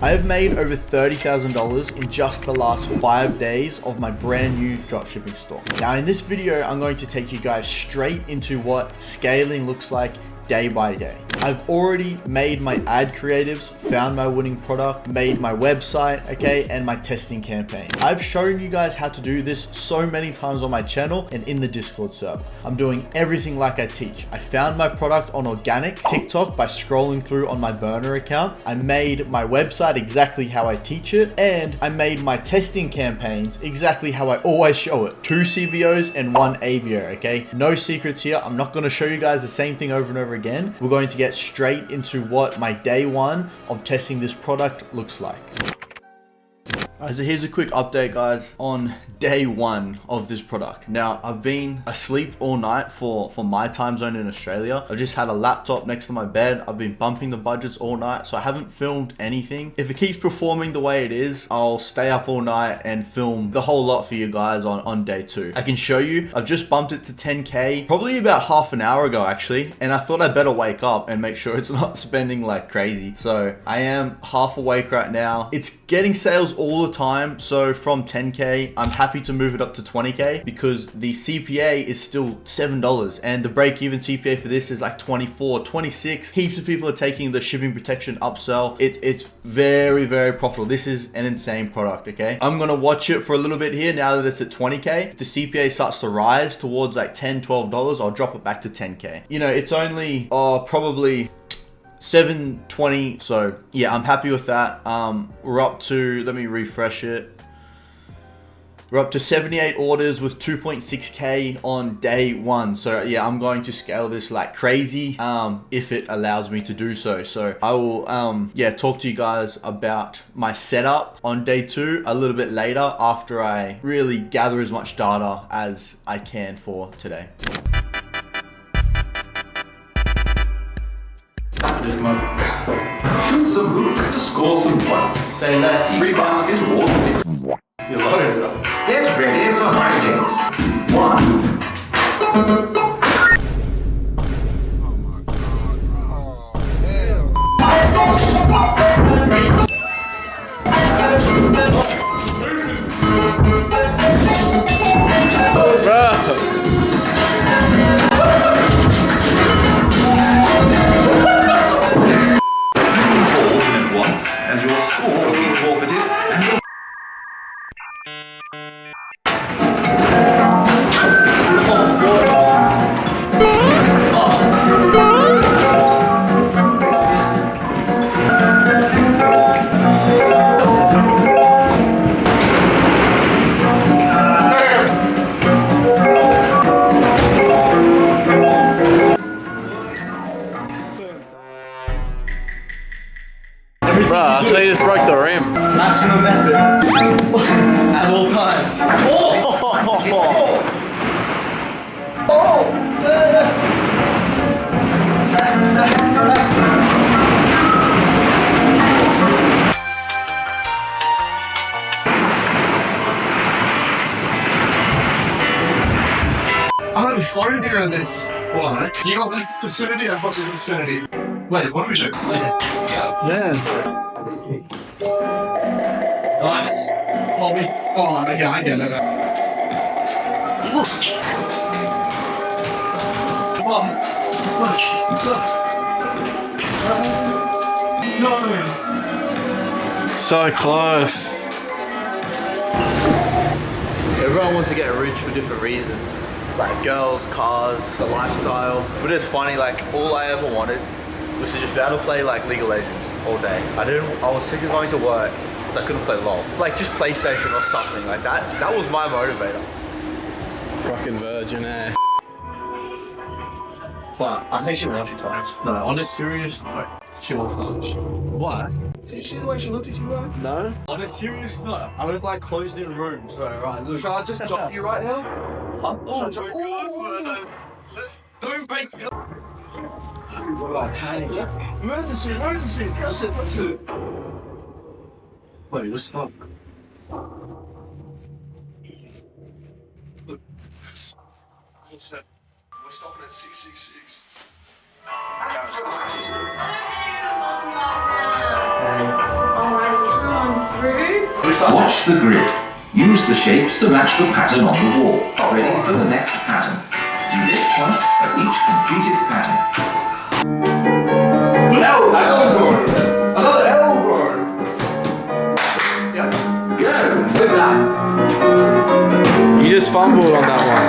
I have made over $30,000 in just the last 5 days of my brand new dropshipping store. Now in this video, I'm going to take you guys straight into what scaling looks like day by day. I've already made my ad creatives, found my winning product, made my website, okay, and my testing campaign. I've shown you guys how to do this so many times on my channel and in the Discord server. I'm doing everything like I teach. I found my product on organic TikTok by scrolling through on my burner account. I made my website exactly how I teach it, and I made my testing campaigns exactly how I always show it. 2 CBOs and 1 ABO, okay? No secrets here. I'm not gonna show you guys the same thing over and over again. We're going to get straight into what my day 1 of testing this product looks like. Alright, so here's a quick update, guys, on day 1 of this product. Now, I've been asleep all night for my time zone in Australia. I've just had a laptop next to my bed. I've been bumping the budgets all night, so I haven't filmed anything. If it keeps performing the way it is, I'll stay up all night and film the whole lot for you guys on day 2. I can show you, I've just bumped it to 10K, probably about half an hour ago, actually. And I thought I better wake up and make sure it's not spending like crazy. So I am half awake right now. It's getting sales all the time, so from 10K I'm happy to move it up to 20K because the CPA is still $7 and the break-even CPA for this is like 24, 26. Heaps of people are taking the shipping protection upsell. It's very profitable. This is an insane product. Okay, I'm gonna watch it for a little bit here now that it's at 20K. If the CPA starts to rise towards like $10-12, I'll drop it back to 10K. You know, it's only probably 720, so yeah, I'm happy with that. We're up to, let me refresh it. We're up to 78 orders with 2.6K on day 1. So yeah, I'm going to scale this like crazy if it allows me to do so. So I will yeah, talk to you guys about my setup on day 2 a little bit later after I really gather as much data as I can for today. Shoot some hoops to score some points. Say that. 3 baskets or You're loaded up. get ready for hijinks. 1. As your score will be forfeited and your Bruh, so you just broke the rim. Maximum effort at all times. I'm gonna phone here on this. What? You got this facility and what's this vicinity? Wait, what do we do? Yeah. Nice. Oh, yeah, I get it. No. So close. Everyone wants to get rich for different reasons. Like girls, cars, the lifestyle. But it's funny, like all I ever wanted was to just be able to play like League of Legends all day. I was sick of going to work because I couldn't play LOL. Like just PlayStation or something like that. That was my motivator. Fucking virgin, eh? But I think she wants you twice. No, on a serious note, she wants lunch. What? Did you see the way she looked at you, right? No? On a serious note, I'm gonna like closed in rooms, right? Look, shall I just drop you right now? Huh? Oh, don't break the... What about panic? Emergency, press it. Wait, we're stuck. Look. We're stopping at 666. Alrighty. Watch the grid. Use the shapes to match the pattern on the wall. Ready for the next pattern. You get points for each completed pattern. Elbow! Another elbow! Yep. Go! What's that? You just fumbled on that one.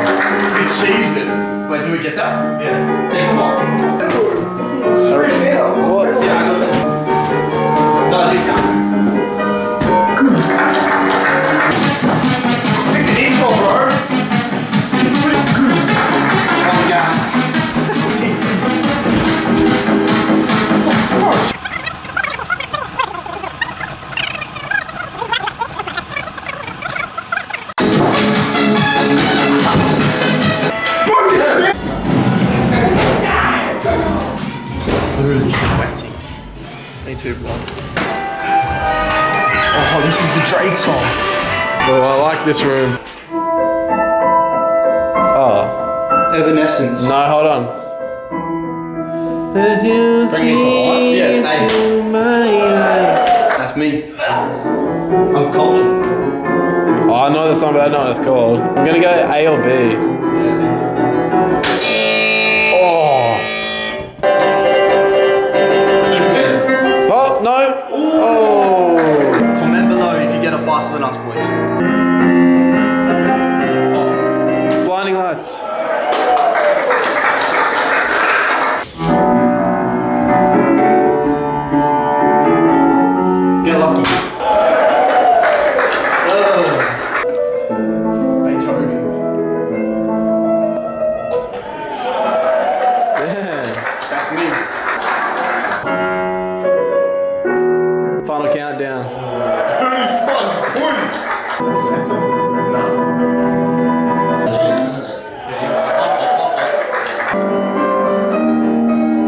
He's cheesed it. Wait, do we get that? Yeah. Take them off. Sorry. Yeah, I got it. No, you can't. Stick the info, bro. Oh, yeah. Literally sweating. Me too, bro. Oh, this is the Drake song. Oh, I like this room. Oh. Evanescence. No, hold on. Bring it to life? Yeah, that's me. I'm cultured. Oh, I know the song, but I don't know what it's called. I'm gonna go A or B. Oh. Oh, no. Oh. Comment below if you get it faster than us, boys. Blinding lights. Get lucky. Yeah. That's me. Final countdown.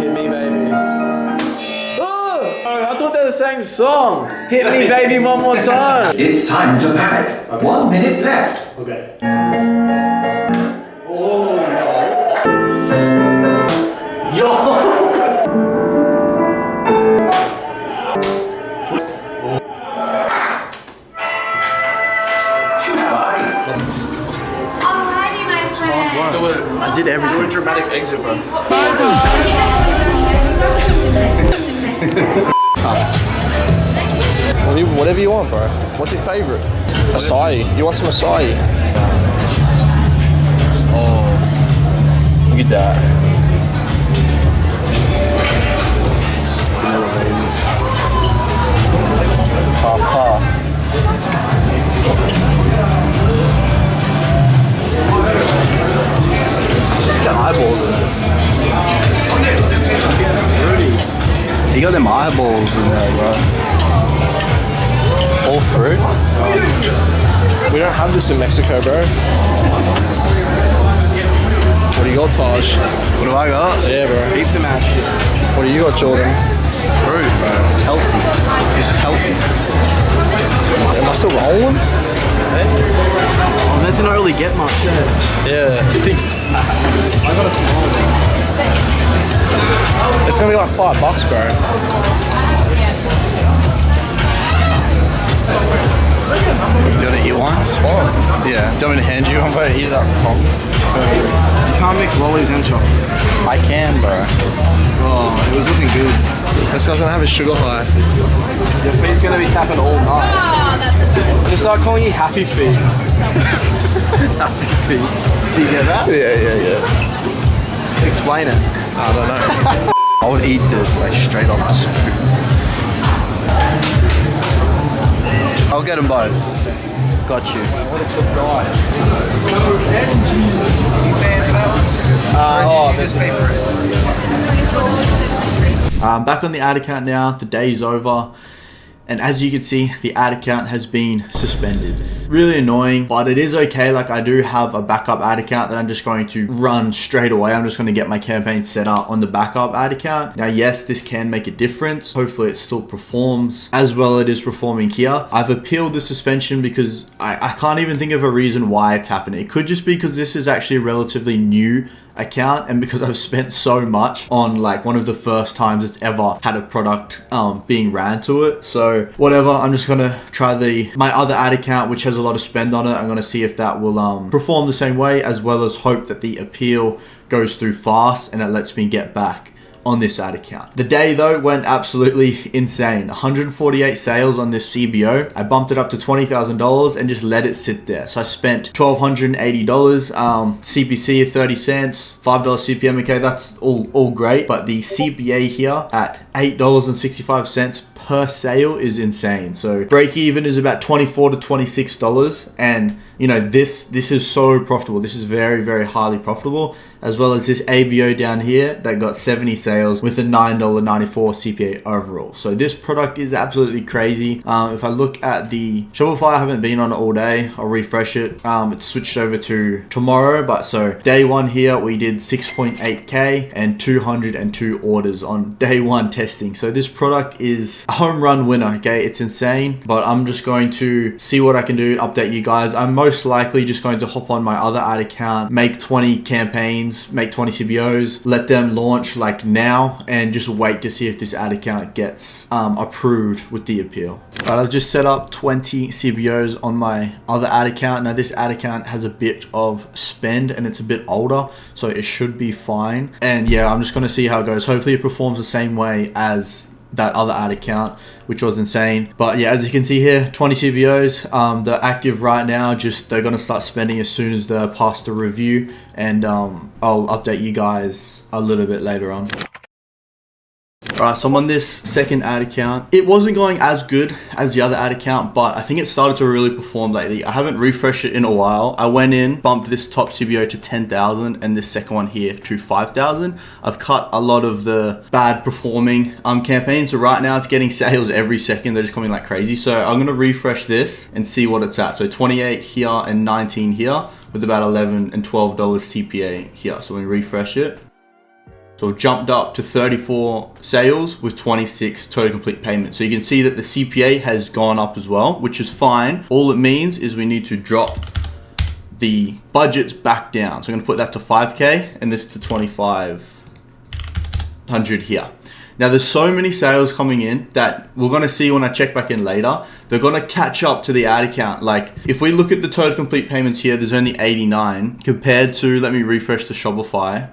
Hit me, baby. Oh, I thought they were the same song. Hit me, baby, one more time. It's time to panic. 1 minute left. Okay. Alrighty, my friend. I did everything. Do a dramatic exit, bro. Whatever you want, bro. What's your favorite? Acai. You want some acai? Oh, look at that. Half half. Got eyeballs in it. Rudy, you got them eyeballs in there, bro. All fruit? We don't have this in Mexico, bro. What do you got, Taj? What do I got? Yeah, bro. Heaps of mash. What do you got, Jordan? Fruit, bro. It's healthy. This is healthy. Am I still rolling? Oh, that's not really get much. Yeah. I got a small one. It's gonna be like $5, bro. Do you want to eat one? What? Yeah. Do you want me to hand you one? But eat it up the top. You can't mix lollies and chocolate. I can, bro. Oh, it was looking good. This guy's gonna have a sugar high. Your feet's gonna be tapping all night. Just start calling you Happy Feet. Happy Feet. Do you get that? Yeah. Explain it. I don't know. I would eat this like straight off the spoon. I'll get them both. Got you. What a good guy. Back on the ad account now. The day's over. And as you can see, the ad account has been suspended. really annoying, but it is okay. Like, I do have a backup ad account that I'm just going to run straight away. I'm just going to get my campaign set up on the backup ad account. Now, yes, this can make a difference. Hopefully it still performs as well as it is performing here. I've appealed the suspension because I can't even think of a reason why it's happening. It could just be because this is actually a relatively new account, and because I've spent so much on like one of the first times it's ever had a product being ran to it. So whatever, I'm just gonna try my other ad account, which has a lot of spend on it. I'm gonna see if that will perform the same way, as well as hope that the appeal goes through fast and it lets me get back on this ad account. The day though went absolutely insane. 148 sales on this CBO. I bumped it up to $20,000 and just let it sit there. So I spent $1,280, CPC of 30 cents, $5 CPM. Okay, that's all great. But the CPA here at $8.65 per sale is insane. So break even is about $24 to $26, and you know, this is so profitable. This is very, very highly profitable, as well as this ABO down here that got 70 sales with a $9.94 CPA overall. So this product is absolutely crazy. If I look at the Shopify, I haven't been on it all day. I'll refresh it. It switched over to tomorrow, but so day one here we did 6.8K and 202 orders on day one testing. So this product is a home run winner. Okay, it's insane, but I'm just going to see what I can do, update you guys. I'm most likely just going to hop on my other ad account, make 20 campaigns, make 20 CBOs, let them launch like now, and just wait to see if this ad account gets approved with the appeal. All right, I've just set up 20 CBOs on my other ad account. Now this ad account has a bit of spend and it's a bit older, so it should be fine. And yeah, I'm just going to see how it goes. Hopefully it performs the same way as that other ad account, which was insane. But yeah, as you can see here, 20 CBOs, they're active right now. Just they're going to start spending as soon as they're past the review, and I'll update you guys a little bit later on. Alright, so I'm on this second ad account. It wasn't going as good as the other ad account, but I think it started to really perform lately. I haven't refreshed it in a while. I went in, bumped this top CBO to 10,000 and this second one here to 5,000. I've cut a lot of the bad performing campaigns. So right now it's getting sales every second. They're just coming like crazy. So I'm going to refresh this and see what it's at. So 28 here and 19 here with about $11 and $12 CPA here. So we refresh it. So it jumped up to 34 sales with 26 total complete payments. So you can see that the CPA has gone up as well, which is fine. All it means is we need to drop the budgets back down. So I'm gonna put that to 5K and this to 2,500 here. Now there's so many sales coming in that we're gonna see when I check back in later. They're gonna catch up to the ad account. Like if we look at the total complete payments here, there's only 89 compared to, let me refresh the Shopify.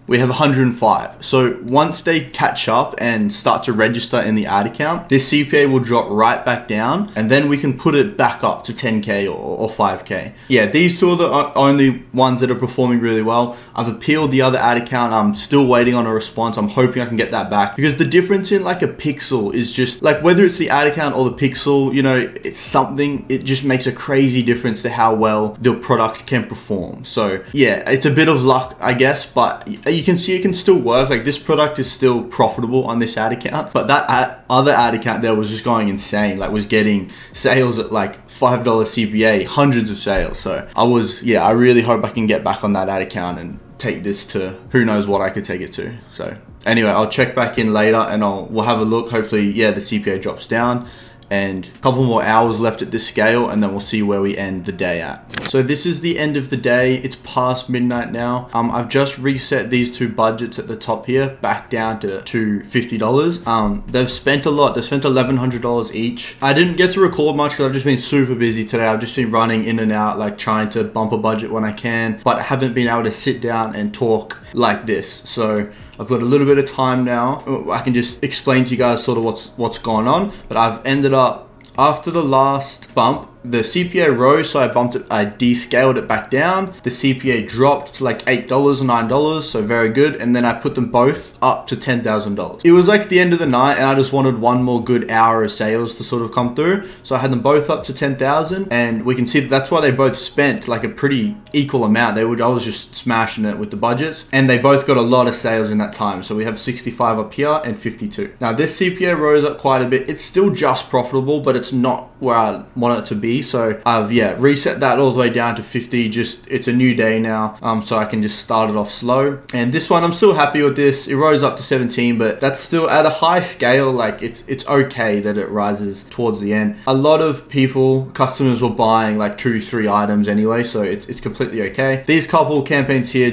We have 105. So once they catch up and start to register in the ad account, this CPA will drop right back down, and then we can put it back up to 10K or 5K. Yeah, these two are the only ones that are performing really well. I've appealed the other ad account. I'm still waiting on a response. I'm hoping I can get that back, because the difference in like a pixel is just like, whether it's the ad account or the pixel, you know, it's something, it just makes a crazy difference to how well the product can perform. So yeah, it's a bit of luck, I guess, but you can see it can still work. Like this product is still profitable on this ad account, but that other ad account there was just going insane. Like was getting sales at like $5 CPA, hundreds of sales. So I really hope I can get back on that ad account and take this to who knows what I could take it to. So anyway, I'll check back in later and we'll have a look. Hopefully, yeah, the CPA drops down. And a couple more hours left at this scale, and then we'll see where we end the day at. So this is the end of the day. It's past midnight now. I've just reset these two budgets at the top here back down to $50. They've spent a lot. They've spent $1,100 each. I didn't get to record much because I've just been super busy today. I've just been running in and out, like trying to bump a budget when I can, but I haven't been able to sit down and talk like this. So I've got a little bit of time now. I can just explain to you guys sort of what's going on. But I've ended up, after the last bump, the CPA rose, so I descaled it back down. The CPA dropped to like $8 or $9, so very good. And then I put them both up to $10,000. It was like the end of the night, and I just wanted one more good hour of sales to sort of come through. So I had them both up to 10,000, and we can see that's why they both spent like a pretty equal amount. I was just smashing it with the budgets, and they both got a lot of sales in that time. So we have 65 up here and 52. Now this CPA rose up quite a bit. It's still just profitable, but it's not where I want it to be. So I've reset that all the way down to 50. Just it's a new day now, so I can just start it off slow. And this one, I'm still happy with this. It rose up to 17, but that's still at a high scale. Like it's okay that it rises towards the end. A lot of customers were buying like 2-3 items anyway, so it's completely okay. These couple campaigns here,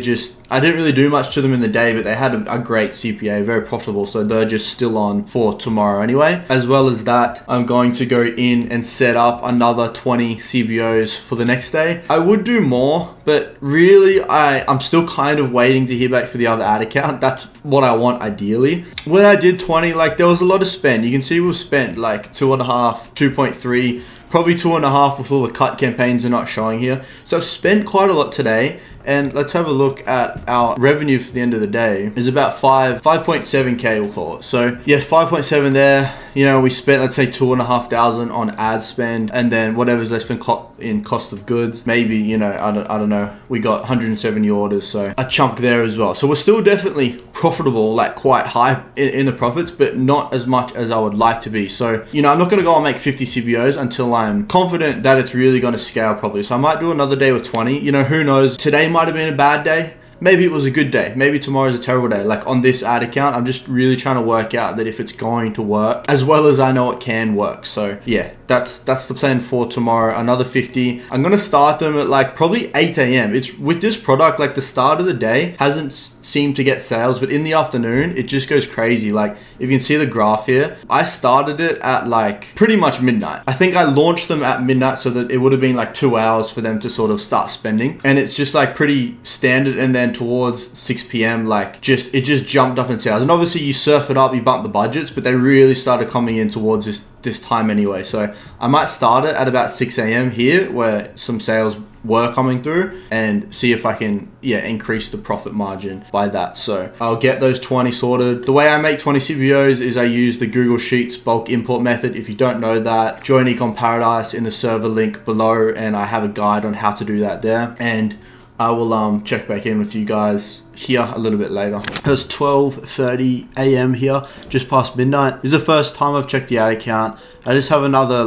I didn't really do much to them in the day, but they had a great CPA, very profitable, so they're just still on for tomorrow anyway. As well as that, I'm going to go in and set up another 20 CBOs for the next day. I would do more, but really I'm still kind of waiting to hear back for the other ad account. That's what I want ideally. When I did 20, like there was a lot of spend. You can see we've spent like 2.5, 2.3, probably 2.5 with all the cut campaigns are not showing here. So I've spent quite a lot today. And let's have a look at our revenue for the end of the day. Is about 5.7k, we'll call it. So yeah, 5.7 there. You know, we spent, let's say 2,500 on ad spend, and then whatever's left in cost of goods. Maybe, you know, I don't know. We got 170 orders, so a chunk there as well. So we're still definitely profitable, like quite high in the profits, but not as much as I would like to be. So, you know, I'm not going to go and make 50 CBOs until I'm confident that it's really going to scale properly. So I might do another day with 20. You know, who knows? Today might have been a bad day. Maybe it was a good day. Maybe tomorrow's a terrible day. Like on this ad account, I'm just really trying to work out that if it's going to work, as well as I know it can work. So yeah, that's the plan for tomorrow. Another 50. I'm going to start them at like probably 8 a.m. It's with this product, like the start of the day hasn't seemed to get sales, but in the afternoon, it just goes crazy. Like if you can see the graph here, I started it at like pretty much midnight. I think I launched them at midnight so that it would have been like 2 hours for them to sort of start spending. And it's just like pretty standard. And then towards 6 p.m, like it just jumped up in sales. And obviously you surf it up, you bump the budgets, but they really started coming in towards this time anyway. So I might start it at about 6 a.m. here where some sales were coming through and see if I can increase the profit margin by that. So I'll get those 20 sorted. The way I make 20 CBOs is I use the Google Sheets bulk import method. If you don't know that, join Ecom Paradise in the server link below, and I have a guide on how to do that there. And I will check back in with you guys here a little bit later. It was 12:30 a.m. here, just past midnight. This is the first time I've checked the ad account. I just have another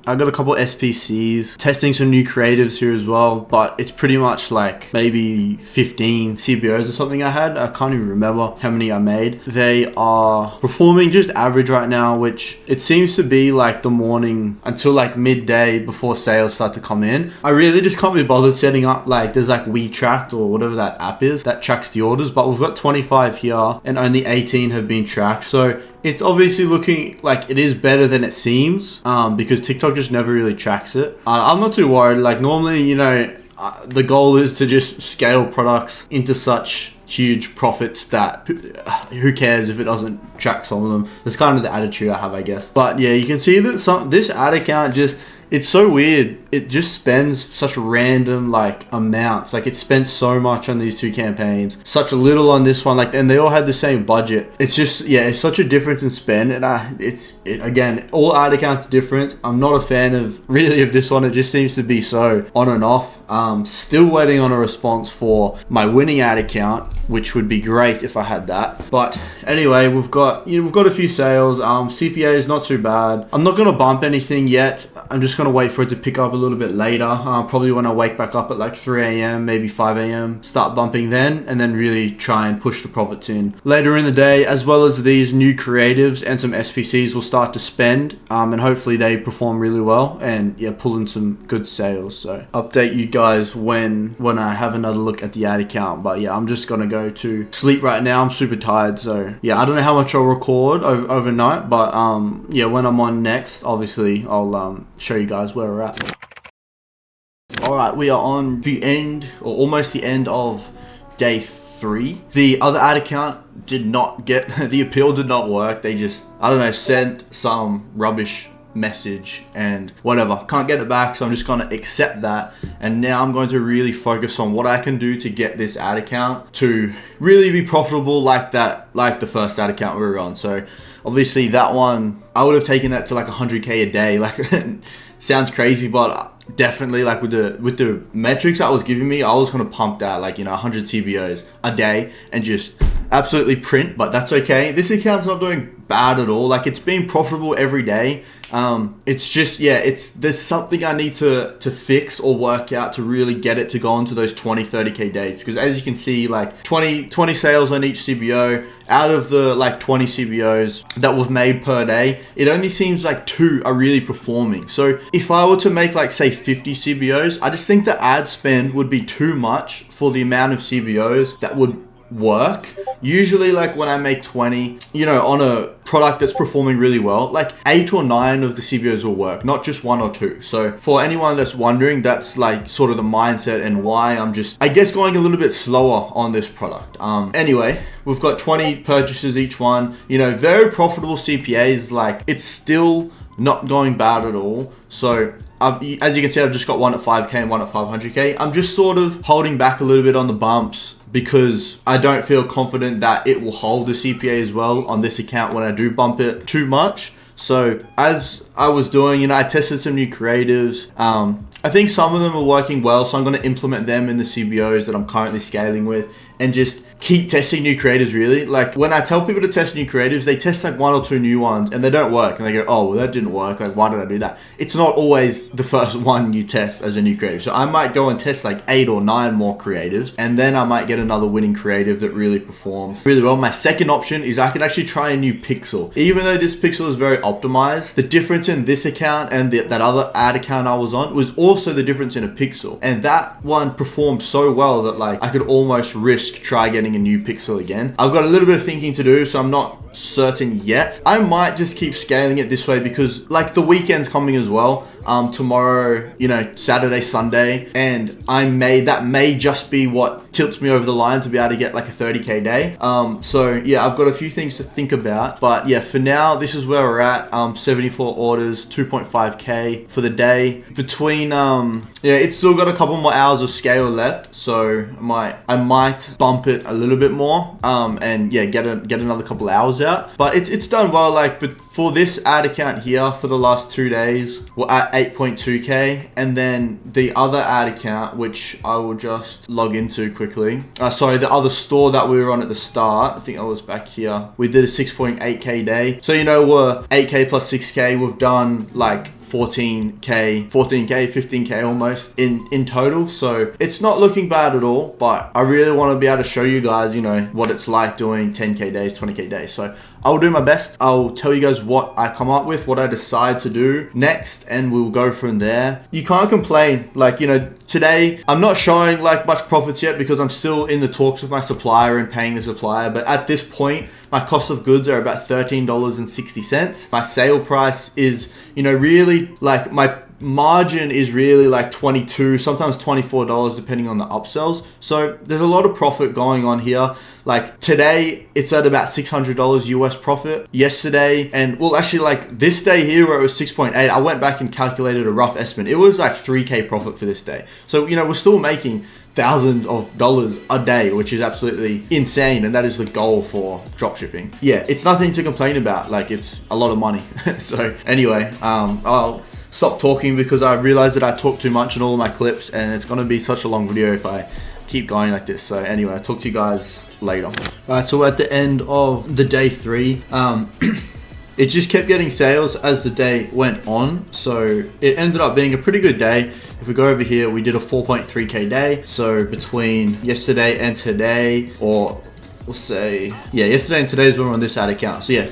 I got a couple SPCs, testing some new creatives here as well, but it's pretty much like maybe 15 CBOs or something I had. I can't even remember how many I made. They are performing just average right now, which it seems to be like the morning until like midday before sales start to come in. I really just can't be bothered setting up there's like WeTracked or whatever that app is that tracks the orders, but we've got 25 here and only 18 have been tracked. So it's obviously looking like it is better than it seems, because TikTok just never really tracks it. I'm not too worried. Like normally, you know, the goal is to just scale products into such huge profits that who cares if it doesn't track some of them. That's kind of the attitude I have, I guess. But yeah, you can see that this ad account it's so weird. It just spends such random amounts. Like it spent so much on these two campaigns, such a little on this one. And they all had the same budget. It's just, it's such a difference in spend. And again, all ad accounts different. I'm not a fan of this one. It just seems to be so on and off. Still waiting on a response for my winning ad account, which would be great if I had that. But anyway, we've got a few sales. CPA is not too bad. I'm not gonna bump anything yet. I'm just gonna wait for it to pick up a little bit later. Probably when I wake back up at like 3 a.m, maybe 5 a.m, start bumping then, and then really try and push the profits in later in the day, as well as these new creatives and some SPCs will start to spend, and hopefully they perform really well and pull in some good sales. So update you guys when I have another look at the ad account. But I'm just gonna go to sleep right now. I'm super tired, so I don't know how much I'll record overnight, but when I'm on next, obviously I'll show you guys where we're at. Alright, we are on the end, or almost the end of day 3. The other ad account did not get, the appeal did not work. They just, I don't know, sent some rubbish message and whatever. Can't get it back, so I'm just gonna accept that. And now I'm going to really focus on what I can do to get this ad account to really be profitable like the first ad account we were on. So obviously that one, I would have taken that to like 100k a day. Sounds crazy, but definitely with the metrics that was giving me, I was gonna pump that 100 CBOs a day and just absolutely print. But that's okay. This account's not doing bad at all. Like, it's been profitable every day. It's just, yeah, there's something I need to fix or work out to really get it to go into those 20, 30K days. Because as you can see, like 20 sales on each CBO, out of the like 20 CBOs that we've made per day, it only seems like 2 are really performing. So if I were to make like, say 50 CBOs, I just think the ad spend would be too much for the amount of CBOs that would work. Usually, like when I make 20, you know, on a product that's performing really well, like 8 or 9 of the CBOs will work, not just 1 or 2. So for anyone that's wondering, that's like sort of the mindset and why I'm just, I guess, going a little bit slower on this product. Anyway, we've got 20 purchases each one, you know, very profitable CPAs. Like, it's still not going bad at all. So as you can see, I've just got one at 5K and one at 500K. I'm just sort of holding back a little bit on the bumps because I don't feel confident that it will hold the CPA as well on this account when I do bump it too much. So as I was doing, you know, I tested some new creatives. I think some of them are working well, so I'm going to implement them in the CBOs that I'm currently scaling with and just keep testing new creatives. Really, like when I tell people to test new creatives, they test like 1 or 2 new ones and they don't work and they go, oh, well, that didn't work, like why did I do that? It's not always the first one you test as a new creative. So I might go and test like 8 or 9 more creatives and then I might get another winning creative that really performs really well. My second option is I could actually try a new pixel. Even though this pixel is very optimized, the difference in this account and that other ad account I was on was also the difference in a pixel, and that one performed so well that like I could almost risk try getting a new pixel again. I've got a little bit of thinking to do, so I'm not certain yet. I might just keep scaling it this way because like the weekend's coming as well. Tomorrow, you know, Saturday, Sunday, and that may just be what tilts me over the line to be able to get like a 30K day. So yeah, I've got a few things to think about, but yeah, for now, this is where we're at. 74 orders, 2.5K for the day. Between, yeah, it's still got a couple more hours of scale left, so I might bump it a little bit more, and yeah, get another couple hours out. But it's done well. Like, but for this ad account here, for the last 2 days, we're at 8.2K, and then the other ad account, which I will just log into quickly. Sorry, the other store that we were on at the start, I think I was back here. We did a 6.8K day. So, you know, we're 8K plus 6K. We've done like 14K, 15K almost in total. So it's not looking bad at all, but I really want to be able to show you guys, you know, what it's like doing 10K days, 20K days. So I'll do my best. I'll tell you guys what I come up with, what I decide to do next, and we'll go from there. You can't complain. Like, you know, today I'm not showing like much profits yet because I'm still in the talks with my supplier and paying the supplier. But at this point, my cost of goods are about $13.60. My sale price is, you know, really like my margin is really like $22, sometimes $24 depending on the upsells. So there's a lot of profit going on here. Like today it's at about $600 US profit. Yesterday, and well, actually like this day here where it was 6.8, I went back and calculated a rough estimate. It was like 3K profit for this day. So, you know, we're still making thousands of dollars a day, which is absolutely insane, and that is the goal for dropshipping. Yeah, it's nothing to complain about. Like, it's a lot of money. So anyway, I'll stop talking because I realized that I talk too much in all of my clips, and it's gonna be such a long video if I keep going like this. So anyway, I'll talk to you guys later. Alright, so at the end of the day 3, it just kept getting sales as the day went on. So it ended up being a pretty good day. If we go over here, we did a 4.3K day. So between yesterday and today, or we'll say, yeah, yesterday and today is when we're on this ad account. So yeah,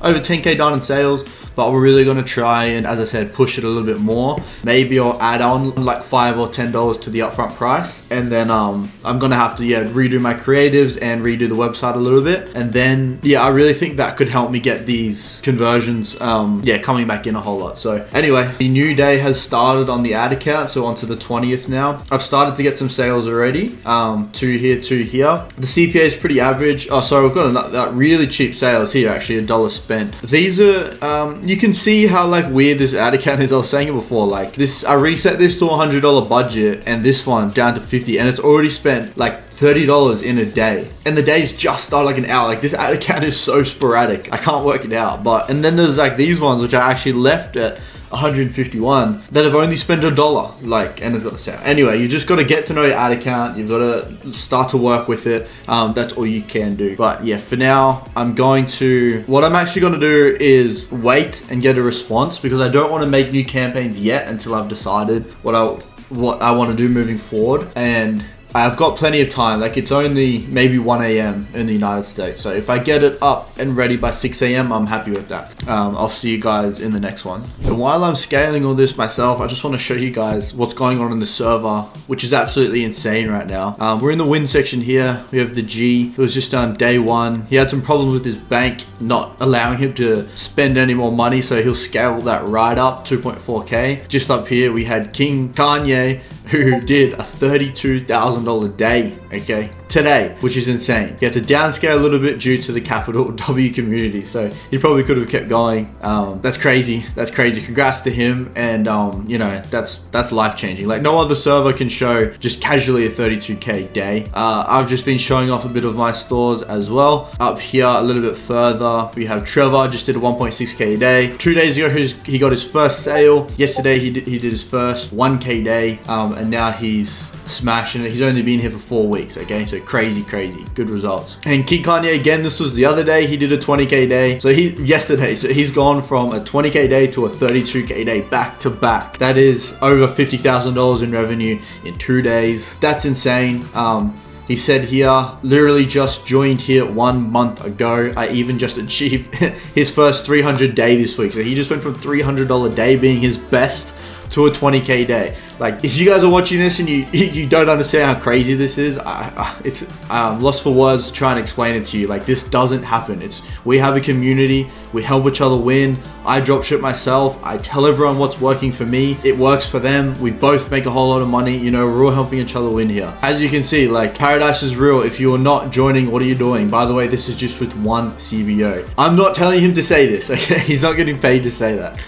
over 10K done in sales. But we're really gonna try and, as I said, push it a little bit more. Maybe I'll add on like $5 or $10 to the upfront price. And then I'm gonna have to, yeah, redo my creatives and redo the website a little bit. And then, yeah, I really think that could help me get these conversions, yeah, coming back in a whole lot. So anyway, the new day has started on the ad account. So onto the 20th now. I've started to get some sales already. 2 here, 2 here. The CPA is pretty average. Oh, sorry, we've got a really cheap sales here, actually, $1 spent. These are, you can see how like weird this ad account is. I was saying it before, like this, I reset this to $100 budget and this one down to 50, and it's already spent like $30 in a day. And the day's just started like an hour. Like this ad account is so sporadic. I can't work it out. And then there's like these ones which I actually left at 151 that have only spent $1, like, and it's got a sale. Anyway, you just got to get to know your ad account. You've got to start to work with it. That's all you can do. But yeah, for now, what I'm actually going to do is wait and get a response, because I don't want to make new campaigns yet until I've decided what I want to do moving forward. And I've got plenty of time. Like, it's only maybe 1 a.m. in the United States. So if I get it up and ready by 6 a.m., I'm happy with that. I'll see you guys in the next one. And while I'm scaling all this myself, I just want to show you guys what's going on in the server, which is absolutely insane right now. We're in the win section here. We have the G. It was just on day one. He had some problems with his bank not allowing him to spend any more money, so he'll scale that right up, 2.4K. Just up here, we had King Kanye, who did a $32,000 day, okay, today, which is insane. He had to downscale a little bit due to the capital W community, so he probably could have kept going. That's crazy. That's crazy. Congrats to him, and you know, that's life-changing. Like, no other server can show just casually a 32K day. I've just been showing off a bit of my stores as well. Up here a little bit further, we have Trevor, just did a 1.6K a day. 2 days ago, he got his first sale. Yesterday, he did his first 1K day, and now he's smashing it. He's only been here for 4 weeks, okay? So crazy, good results. And King Kanye, again, this was the other day, he did a 20K day. So he's gone from a 20K day to a 32K day back to back. That is over $50,000 in revenue in 2 days. That's insane. He said here, literally just joined here 1 month ago. I even just achieved his first 300 day this week. So he just went from $300 day being his best to a 20K day. Like, if you guys are watching this and you don't understand how crazy this is, it's lost for words to try and explain it to you. Like, this doesn't happen. We have a community, we help each other win. I dropship myself, I tell everyone what's working for me, it works for them, we both make a whole lot of money. You know, we're all helping each other win here. As you can see, like, paradise is real. If you're not joining, what are you doing? By the way, this is just with one CBO. I'm not telling him to say this, okay? He's not getting paid to say that.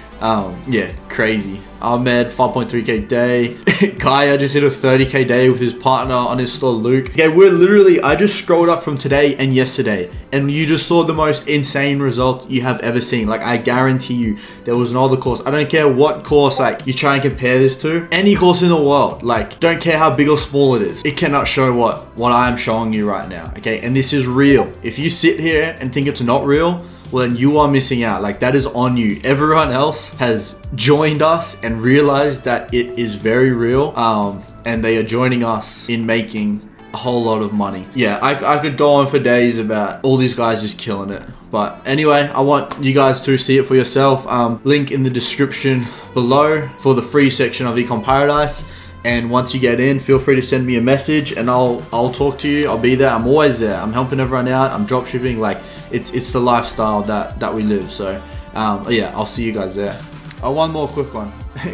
Yeah, crazy. Ahmed, 5.3K day. Kaya just hit a 30K day with his partner on his store, Luke. Okay, I just scrolled up from today and yesterday, and you just saw the most insane result you have ever seen. Like, I guarantee you, there was no other course. I don't care what course, like, you try and compare this to. Any course in the world, like, don't care how big or small it is. It cannot show what I am showing you right now, okay? And this is real. If you sit here and think it's not real, well, then you are missing out. Like, that is on you. Everyone else has joined us and realized that it is very real, and they are joining us in making a whole lot of money. Yeah, I could go on for days about all these guys just killing it. But anyway, I want you guys to see it for yourself. Link in the description below for the free section of Ecom Paradise. And once you get in, feel free to send me a message and I'll talk to you. I'll be there. I'm always there. I'm helping everyone out. I'm dropshipping. Like, it's the lifestyle that we live. So yeah, I'll see you guys there. Oh, one more quick one.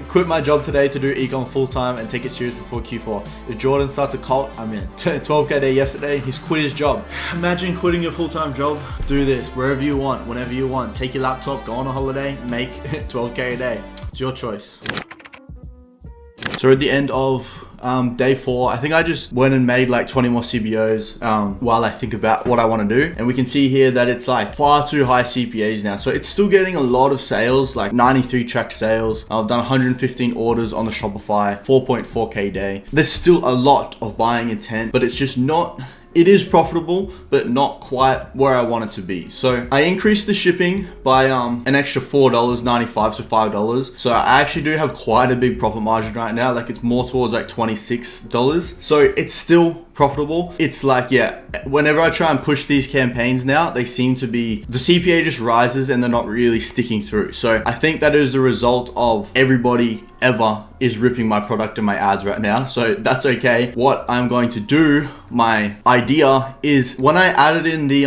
Quit my job today to do Ecom full time and take it serious before Q4. If Jordan starts a cult, I'm in. 12K day yesterday, he's quit his job. Imagine quitting your full-time job. Do this wherever you want, whenever you want. Take your laptop, go on a holiday, make 12K a day. It's your choice. So at the end of day 4, I think I just went and made like 20 more CBOs while I think about what I want to do. And we can see here that it's like far too high CPAs now. So it's still getting a lot of sales, like 93 tracked sales. I've done 115 orders on the Shopify, 4.4K day. There's still a lot of buying intent, but it's just not... It is profitable, but not quite where I want it to be. So I increased the shipping by an extra $4.95, so $5. So I actually do have quite a big profit margin right now. Like, it's more towards like $26. So it's still profitable. It's like, yeah, whenever I try and push these campaigns now, they seem to be, the CPA just rises and they're not really sticking through. So I think that is the result of everybody ever is ripping my product and my ads right now. So that's okay. What I'm going to do, my idea is, when I added in the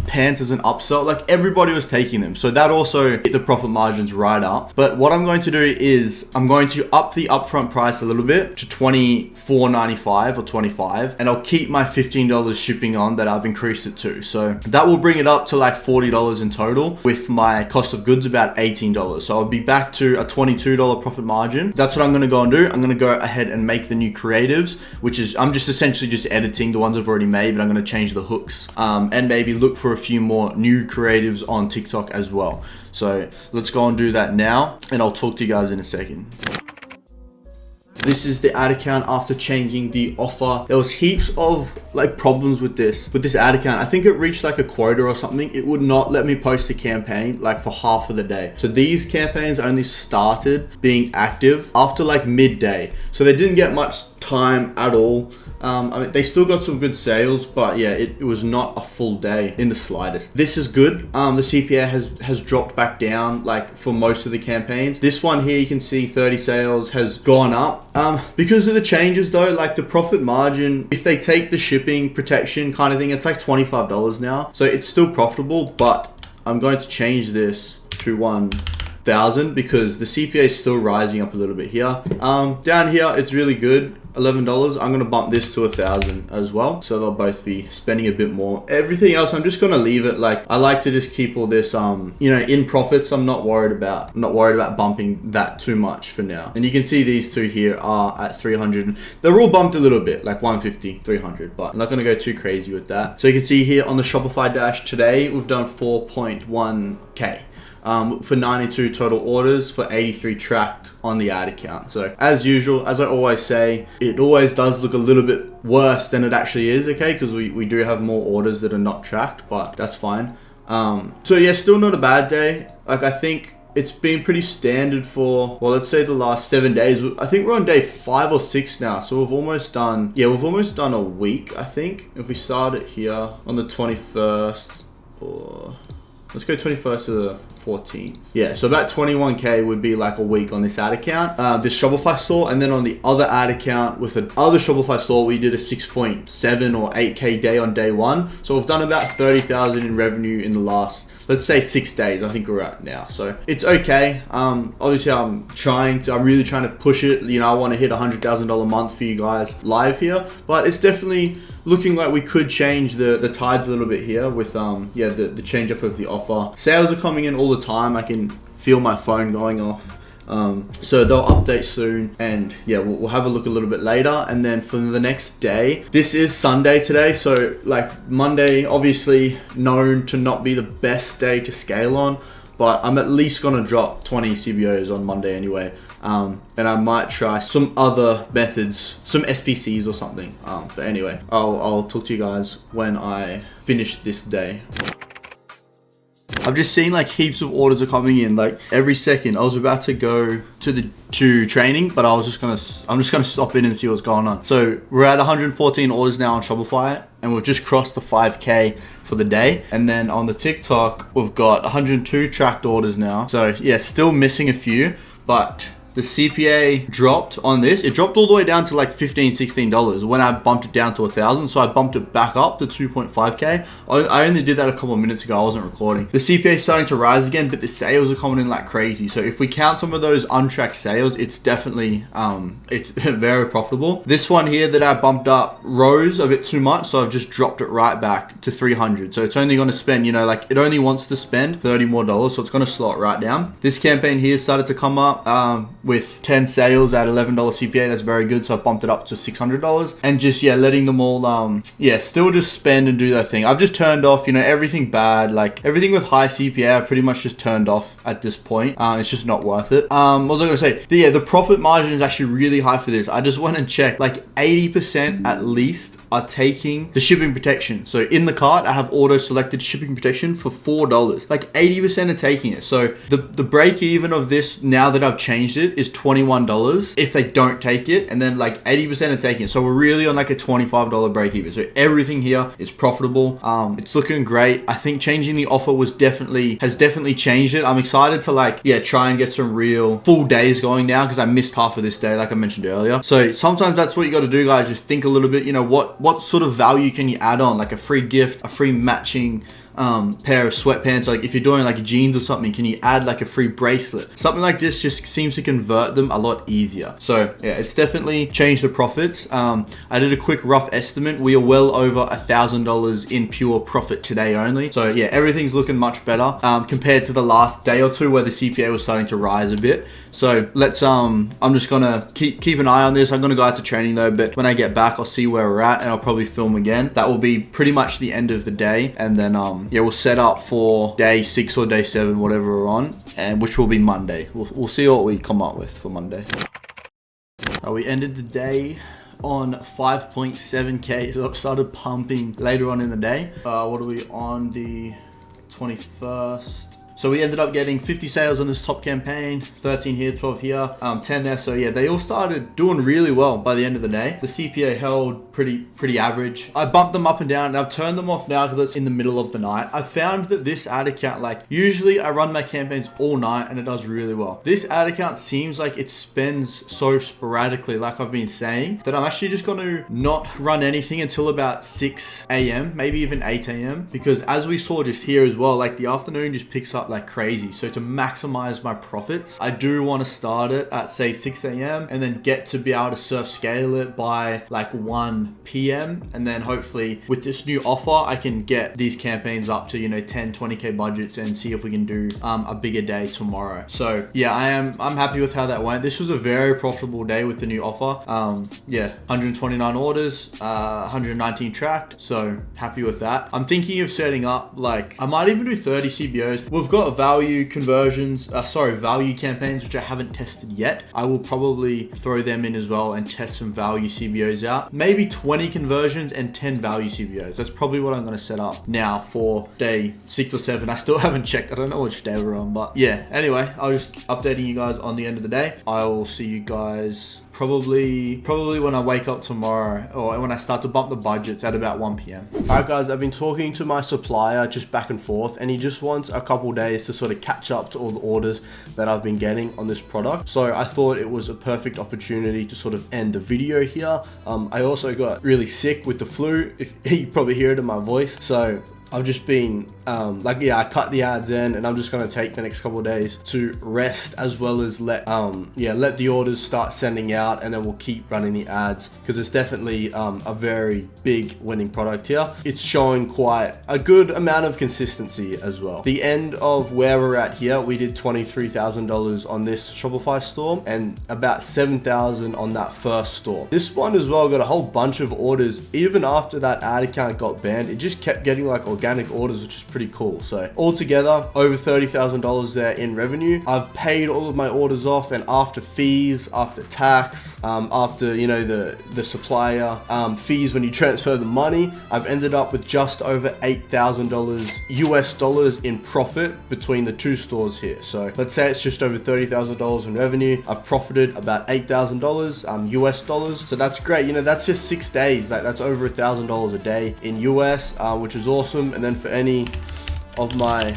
pants as an upsell, like, everybody was taking them. So that also hit the profit margins right up. But what I'm going to do is I'm going to up the upfront price a little bit to $24.95 or $25. And and I'll keep my $15 shipping on that I've increased it to. So that will bring it up to like $40 in total, with my cost of goods about $18. So I'll be back to a $22 profit margin. That's what I'm gonna go and do. I'm gonna go ahead and make the new creatives, which is, I'm just essentially just editing the ones I've already made, but I'm gonna change the hooks and maybe look for a few more new creatives on TikTok as well. So let's go and do that now, and I'll talk to you guys in a second. This is the ad account after changing the offer. There was heaps of like problems with this ad account. I think it reached like a quota or something. It would not let me post a campaign like for half of the day. So these campaigns only started being active after like midday. So they didn't get much time at all. I mean, they still got some good sales, but yeah, it was not a full day in the slightest. This is good. The CPA has dropped back down like for most of the campaigns. This one here, you can see 30 sales has gone up. Because of the changes though, like the profit margin, if they take the shipping protection kind of thing, it's like $25 now. So it's still profitable, but I'm going to change this to 1,000 because the CPA is still rising up a little bit here. Down here, it's really good. $11. I'm going to bump this to 1,000 as well. So they'll both be spending a bit more. Everything else, I'm just going to leave it. Like I like to just keep all this, you know, in profits. I'm not worried about bumping that too much for now. And you can see these two here are at 300. They're all bumped a little bit, like 150, 300, but I'm not going to go too crazy with that. So you can see here on the Shopify dash today, we've done 4.1K. For 92 total orders for 83 tracked on the ad account. So as usual, as I always say, it always does look a little bit worse than it actually is, okay? Because we do have more orders that are not tracked, but that's fine. So yeah, still not a bad day. Like I think it's been pretty standard for, well, let's say the last 7 days. I think we're on day 5 or 6 now. So we've almost done a week, I think. If we start it here on the 21st, or let's go 21st to the 14th. Yeah, so about 21K would be like a week on this ad account, this Shopify store. And then on the other ad account with the other Shopify store, we did a 6.7 or 8K day on day 1. So we've done about 30,000 in revenue in the last, let's say 6 days, I think we're at now. So it's okay. Obviously I'm really trying to push it. You know, I want to hit $100,000 a month for you guys live here, but it's definitely looking like we could change the tides a little bit here with the change up of the offer. Sales are coming in all the time. I can feel my phone going off. So they'll update soon, and yeah, we'll have a look a little bit later. And then for the next day, this is Sunday today, so like Monday obviously known to not be the best day to scale on, but I'm at least gonna drop 20 CBOs on Monday anyway. And I might try some other methods, some SPCs or something. But anyway, I'll talk to you guys when I finish this day. I've just seen like heaps of orders are coming in like every second. I was about to go to training, but I'm just gonna stop in and see what's going on. So we're at 114 orders now on Shopify, and we've just crossed the 5K for the day. And then on the TikTok, we've got 102 tracked orders now. So yeah, still missing a few, but the CPA dropped on this. It dropped all the way down to like $15, $16 when I bumped it down to 1,000. So I bumped it back up to 2.5K. I only did that a couple of minutes ago. I wasn't recording. The CPA is starting to rise again, but the sales are coming in like crazy. So if we count some of those untracked sales, it's definitely, it's very profitable. This one here that I bumped up rose a bit too much. So I've just dropped it right back to 300. So it's only going to spend, you know, like it only wants to spend $30 more. So it's going to slot right down. This campaign here started to come up, with 10 sales at $11 CPA. That's very good. So I bumped it up to $600, and just, yeah, letting them all, still just spend and do that thing. I've just turned off, you know, everything bad, like everything with high CPA, I've pretty much just turned off at this point. It's just not worth it. What was I going to say? The profit margin is actually really high for this. I just went and checked, like 80% at least are taking the shipping protection. So in the cart, I have auto selected shipping protection for $4. Like 80% are taking it. So the break even of this, now that I've changed it, is $21 if they don't take it. And then like 80% are taking it. So we're really on like a $25 break even. So everything here is profitable. It's looking great. I think changing the offer has definitely changed it. I'm excited to try and get some real full days going now, because I missed half of this day, like I mentioned earlier. So sometimes that's what you got to do, guys. Just think a little bit, you know, what sort of value can you add on, like a free gift, a free matching pair of sweatpants, like if you're doing like jeans or something, can you add like a free bracelet? Something like this just seems to convert them a lot easier. So yeah, it's definitely changed the profits. I did a quick rough estimate. We are well over $1,000 in pure profit today only. So yeah, everything's looking much better compared to the last day or two where the CPA was starting to rise a bit. So let's I'm just gonna keep an eye on this. I'm gonna go out to training though, but when I get back, I'll see where we're at and I'll probably film again. That will be pretty much the end of the day, and then yeah, we'll set up for day 6 or day 7, whatever we're on, and which will be Monday. We'll see what we come up with for Monday. We ended the day on 5.7k, so I've started pumping later on in the day. What are we on, the 21st? So we ended up getting 50 sales on this top campaign, 13 here, 12 here, 10 there. So yeah, they all started doing really well by the end of the day. The CPA held pretty average. I bumped them up and down, and I've turned them off now because it's in the middle of the night. I found that this ad account, like usually I run my campaigns all night and it does really well. This ad account seems like it spends so sporadically, like I've been saying, that I'm actually just going to not run anything until about 6 a.m., maybe even 8 a.m. Because as we saw just here as well, like the afternoon just picks up like crazy. So to maximize my profits, I do want to start it at say 6 a.m. and then get to be able to surf scale it by like 1 p.m. And then hopefully with this new offer, I can get these campaigns up to, you know, 10, 20k budgets and see if we can do a bigger day tomorrow. So yeah, I'm happy with how that went. This was a very profitable day with the new offer. Yeah, 129 orders, 119 tracked. So happy with that. I'm thinking of setting up, like I might even do 30 CBOs. We've got value conversions, value campaigns, which I haven't tested yet. I will probably throw them in as well and test some value CBOs out. Maybe 20 conversions and 10 value CBOs. That's probably what I'm going to set up now for day 6 or 7. I still haven't checked. I don't know which day we're on, but yeah. Anyway, I'll just updating you guys on the end of the day. I will see you guys probably when I wake up tomorrow, or when I start to bump the budgets at about 1 p.m. Alright guys, I've been talking to my supplier just back and forth, and he just wants a couple days to sort of catch up to all the orders that I've been getting on this product. So I thought it was a perfect opportunity to sort of end the video here. I also got really sick with the flu, if you probably hear it in my voice. So I've just been I cut the ads in, and I'm just going to take the next couple of days to rest, as well as let the orders start sending out, and then we'll keep running the ads, because it's definitely a very big winning product here. It's showing quite a good amount of consistency as well. The end of where we're at here, we did $23,000 on this Shopify store and about 7,000 on that first store. This one as well got a whole bunch of orders. Even after that ad account got banned, it just kept getting like organic orders, which is pretty cool. So altogether, over $30,000 there in revenue. I've paid all of my orders off, and after fees, after tax, after, you know, the supplier fees when you transfer the money, I've ended up with just over $8,000 US dollars in profit between the two stores here. So let's say it's just over $30,000 in revenue. I've profited about $8,000 US dollars. So that's great. You know, that's just 6 days. That's over $1,000 a day in US, which is awesome. And then for any of my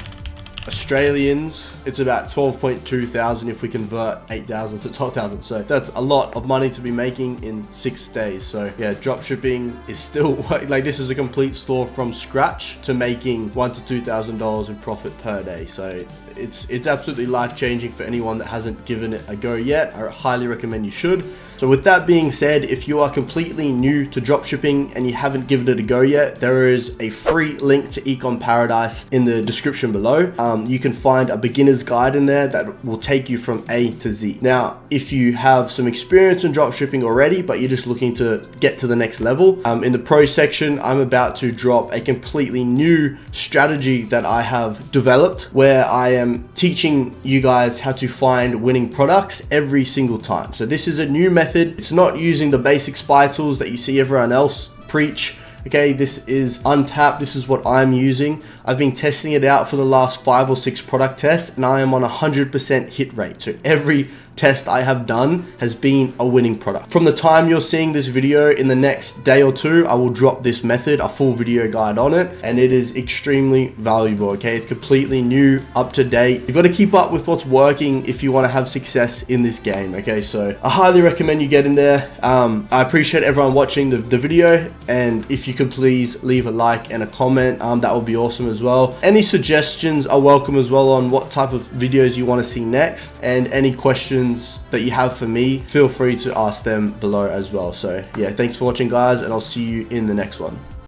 Australians, it's about 12.2 thousand if we convert 8,000 to 12,000. So that's a lot of money to be making in 6 days. So yeah, dropshipping is still like, this is a complete store from scratch to making $1,000 to $2,000 in profit per day. So it's absolutely life-changing for anyone that hasn't given it a go yet. I highly recommend you should. So with that being said, if you are completely new to dropshipping and you haven't given it a go yet, there is a free link to Ecom Paradise in the description below. You can find a beginner's guide in there that will take you from A to Z. Now, if you have some experience in dropshipping already, but you're just looking to get to the next level, in the pro section, I'm about to drop a completely new strategy that I have developed, where I am teaching you guys how to find winning products every single time. So this is a new method. It's not using the basic spy tools that you see everyone else preach. Okay, this is untapped. This is what I'm using. I've been testing it out for the last 5 or 6 product tests, and I am on 100% hit rate. So every test I have done has been a winning product. From the time you're seeing this video, in the next day or 2, I will drop this method, a full video guide on it, and it is extremely valuable. Okay, it's completely new, up to date. You've got to keep up with what's working if you want to have success in this game. Okay, so I highly recommend you get in there. I appreciate everyone watching the video, and if you you could please leave a like and a comment, that would be awesome as well. Any suggestions are welcome as well on what type of videos you want to see next, and any questions that you have for me, feel free to ask them below as well. So yeah, thanks for watching guys, and I'll see you in the next one.